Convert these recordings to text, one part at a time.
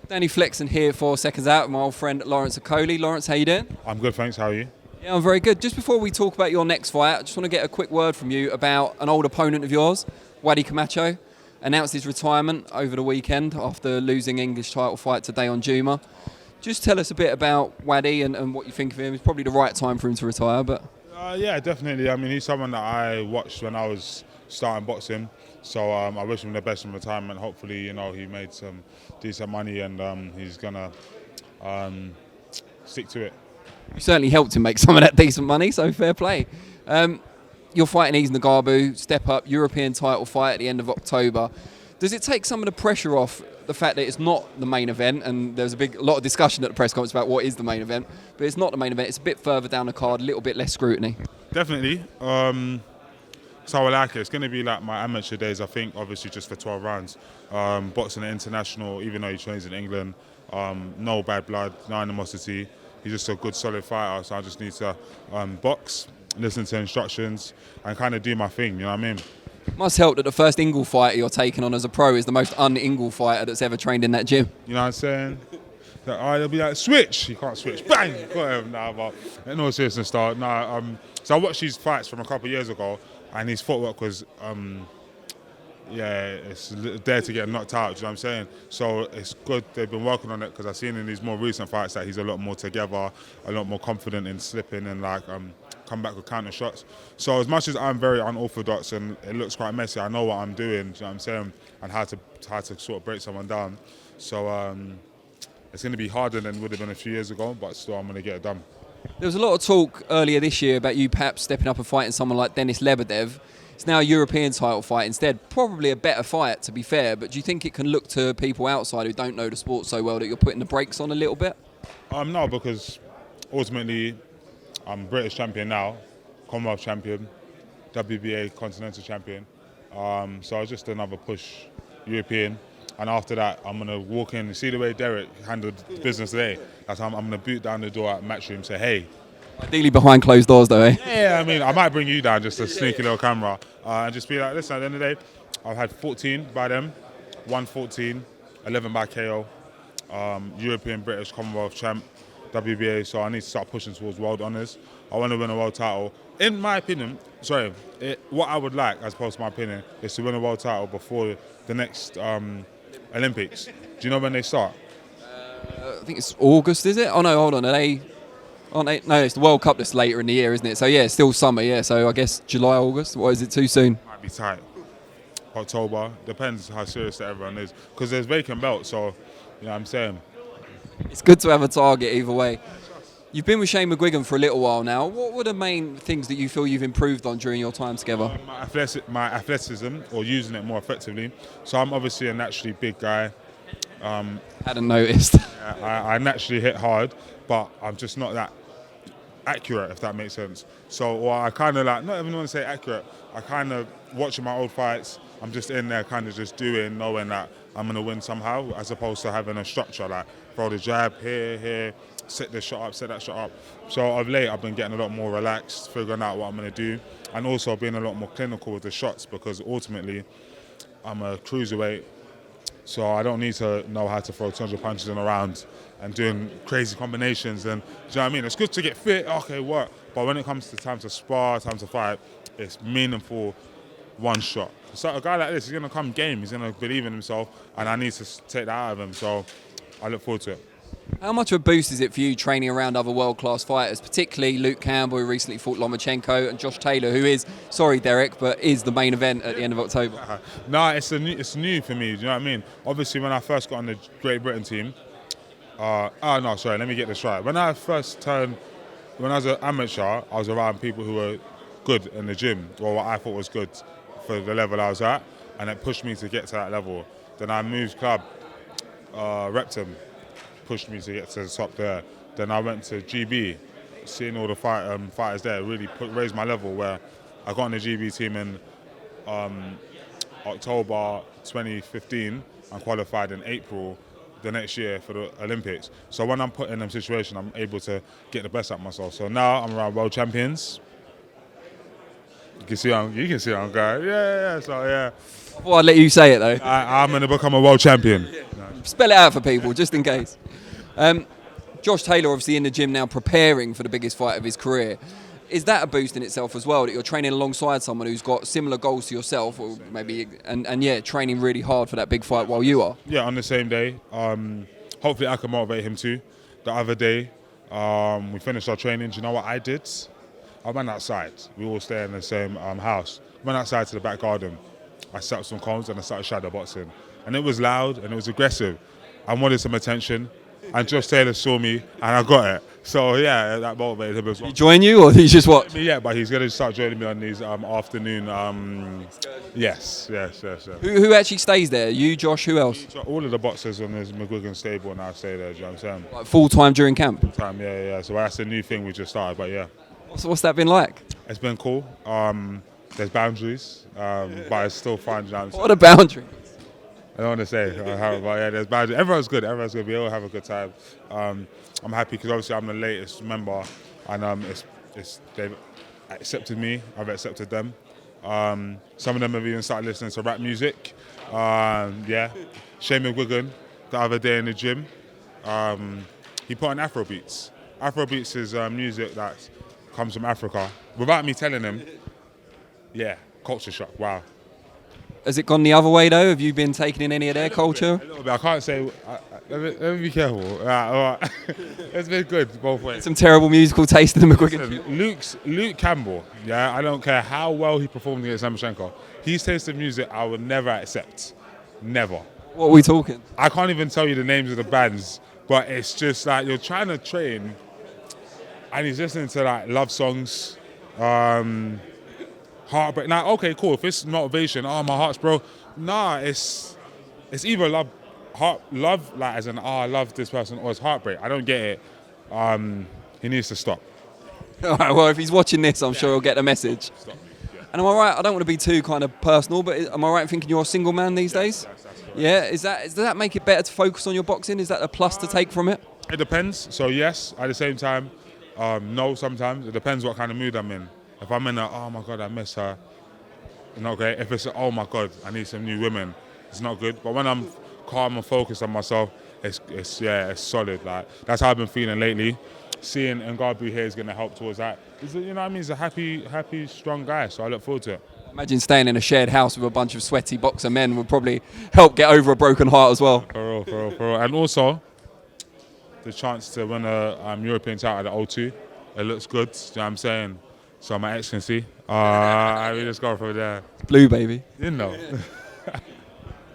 Danny Flexen here for Seconds Out, my old friend Lawrence Okolie. Lawrence, how you doing? I'm good, thanks. How are you? Yeah, I'm very good. Just before we talk about your next fight, I just want to get a quick word from you about an old opponent of yours, Waddy Camacho. Announced his retirement over the weekend after losing English title fight to Dayon Juma. Just tell us a bit about Waddy and what you think of him. It's probably the right time for him to retire, but... Yeah, definitely. I mean, he's someone that I watched when I was starting boxing. So I wish him the best in retirement. Hopefully, you know, he made some decent money and he's going to stick to it. You certainly helped him make some of that decent money, so fair play. You're fighting Yves Ngabu, step up, European title fight at the end of October. Does it take some of the pressure off the fact that it's not the main event, and there's a lot of discussion at the press conference about what is the main event, but it's not the main event, it's a bit further down the card, a little bit less scrutiny? Definitely. So I like it. It's going to be like my amateur days, I think, obviously just for 12 rounds. Boxing at international, even though he trains in England, no bad blood, no animosity. He's just a good, solid fighter, so I just need to box, listen to instructions, and kind of do my thing, you know what I mean? Must help that the first Ingle fighter you're taking on as a pro is the most un-Ingle fighter that's ever trained in that gym. You know what I'm saying? They'll be like, switch! You can't switch. Bang! Got him. Nah, but in all seriousness, so I watched these fights from a couple of years ago, and his footwork was, it's there to get knocked out, do you know what I'm saying? So it's good they've been working on it, because I've seen in these more recent fights that he's a lot more together, a lot more confident in slipping and come back with counter shots. So as much as I'm very unorthodox and it looks quite messy, I know what I'm doing, do you know what I'm saying, and how to sort of break someone down. So it's going to be harder than it would have been a few years ago, but still I'm going to get it done. There was a lot of talk earlier this year about you perhaps stepping up and fighting someone like Denis Lebedev. It's now a European title fight instead. Probably a better fight, to be fair, but do you think it can look to people outside who don't know the sport so well that you're putting the brakes on a little bit? No, because ultimately I'm British champion now, Commonwealth champion, WBA continental champion. So it's just another push, European. And after that, I'm going to walk in and see the way Derek handled business today. That's how I'm going to boot down the door at Matchroom and say, hey. Ideally behind closed doors though, eh? Yeah, I mean, I might bring you down just a sneaky little camera and just be like, listen, at the end of the day, I've had 14 by them, 114, 11 by KO, European, British, Commonwealth champ, WBA, so I need to start pushing towards world honours. I want to win a world title. In my opinion, what I would like, as opposed to my opinion, is to win a world title before the next Olympics. Do you know when they start? I think it's August, is it? Oh no, hold on, No, it's the World Cup that's later in the year, isn't it? So yeah, it's still summer, yeah, so I guess July, August, or is it too soon? Might be tight. October, depends how serious everyone is. Because there's vacant belts, so, you know what I'm saying? It's good to have a target either way. You've been with Shane McGuigan for a little while now. What were the main things that you feel you've improved on during your time together? My athleticism, or using it more effectively. So I'm obviously a naturally big guy. Hadn't noticed. I naturally hit hard, but I'm just not that accurate, if that makes sense. So I kind of not even want to say accurate, I kind of, watching my old fights, I'm just in there kind of just doing, knowing that I'm going to win somehow, as opposed to having a structure, like throw the jab here, set this shot up, set that shot up. So of late, I've been getting a lot more relaxed, figuring out what I'm going to do, and also being a lot more clinical with the shots, because ultimately, I'm a cruiserweight, so I don't need to know how to throw 200 punches in a round and doing crazy combinations. And do you know what I mean? It's good to get fit, okay, work. But when it comes to time to spar, time to fight, it's meaningful one shot. So a guy like this, he's going to come game, he's going to believe in himself, and I need to take that out of him. So I look forward to it. How much of a boost is it for you training around other world-class fighters, particularly Luke Campbell, who recently fought Lomachenko, and Josh Taylor, who is, sorry Derek, but is the main event at the end of October? No, it's new for me, do you know what I mean? Obviously, when I first got on the Great Britain team, let me get this right. When I was an amateur, I was around people who were good in the gym, or what I thought was good for the level I was at, and it pushed me to get to that level. Then I moved club, Repton, pushed me to get to the top there. Then I went to GB, seeing all the fighters there really raised my level, where I got on the GB team in October 2015 and qualified in April the next year for the Olympics. So when I'm put in a situation, I'm able to get the best out of myself. So now I'm around world champions. You can see I'm going. Yeah. So yeah. I thought I'd let you say it though. I'm going to become a world champion. spell it out for people, just in case. Josh Taylor, obviously in the gym now, preparing for the biggest fight of his career. Is that a boost in itself as well, that you're training alongside someone who's got similar goals to yourself, or maybe, and yeah, training really hard for that big fight while you are? Yeah, on the same day. Hopefully I can motivate him too. The other day, we finished our training. Do you know what I did? I went outside. We all stay in the same house. Went outside to the back garden. I set up some cones and I started shadow boxing. And it was loud and it was aggressive. I wanted some attention. And Josh Taylor saw me and I got it. So yeah, that motivated him as well. Did he join you, or did he just watch? Yeah, but he's going to start joining me on these afternoon. Yes. Who actually stays there? You, Josh, who else? So all of the boxers on this McGuigan stable now stay there, do you know what I'm saying? Like full-time during camp? Yeah. So that's a new thing we just started, but yeah. What's that been like? It's been cool. There's boundaries, but it's still fun, do you know what I'm saying? What a boundary. I don't want to say how, but yeah, there's boundaries. Everyone's good. We all have a good time. I'm happy because obviously I'm the latest member, and they've accepted me. I've accepted them. Some of them have even started listening to rap music. Yeah, Shane McGuigan the other day in the gym, he put on Afrobeats. Afrobeats is music that comes from Africa. Without me telling him, yeah, culture shock. Wow. Has it gone the other way though? Have you been taking in any of their culture? A little bit. I can't say. Let me be careful. It's been good both ways. Some terrible musical taste in the McGuigan. Luke Campbell. Yeah, I don't care how well he performed against Lomachenko. His taste of music, I would never accept. Never. What are we talking? I can't even tell you the names of the bands, but it's just like you're trying to train, and he's listening to like love songs. Heartbreak. Like, okay, cool. If it's motivation, my heart's broke. Nah, it's either love, like as in, I love this person, or it's heartbreak. I don't get it. He needs to stop. All right. Well, if he's watching this, I'm sure he'll get the message. Stop. Yeah. And am I right? I don't want to be too kind of personal, but am I right in thinking you're a single man these days? That's Yeah. Does that make it better to focus on your boxing? Is that a plus to take from it? It depends. So yes, at the same time, no. Sometimes it depends what kind of mood I'm in. If I'm in a, oh my God, I miss her, not great. If it's a, oh my God, I need some new women, it's not good. But when I'm calm and focused on myself, it's solid. Like that's how I've been feeling lately. Seeing Ngabu here is going to help towards that. You know what I mean? He's a happy, strong guy. So I look forward to it. Imagine staying in a shared house with a bunch of sweaty boxer men would probably help get over a broken heart as well. For real. And also, the chance to win a European title at the O2, it looks good. Do you know what I'm saying? So my Excellency, I mean, just go from there. Blue, baby. You know.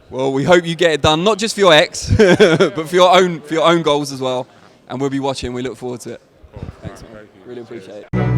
Well, we hope you get it done, not just for your ex, but for your own goals as well. And we'll be watching. We look forward to it. Cool. Thanks, man. Thank you. Really appreciate it.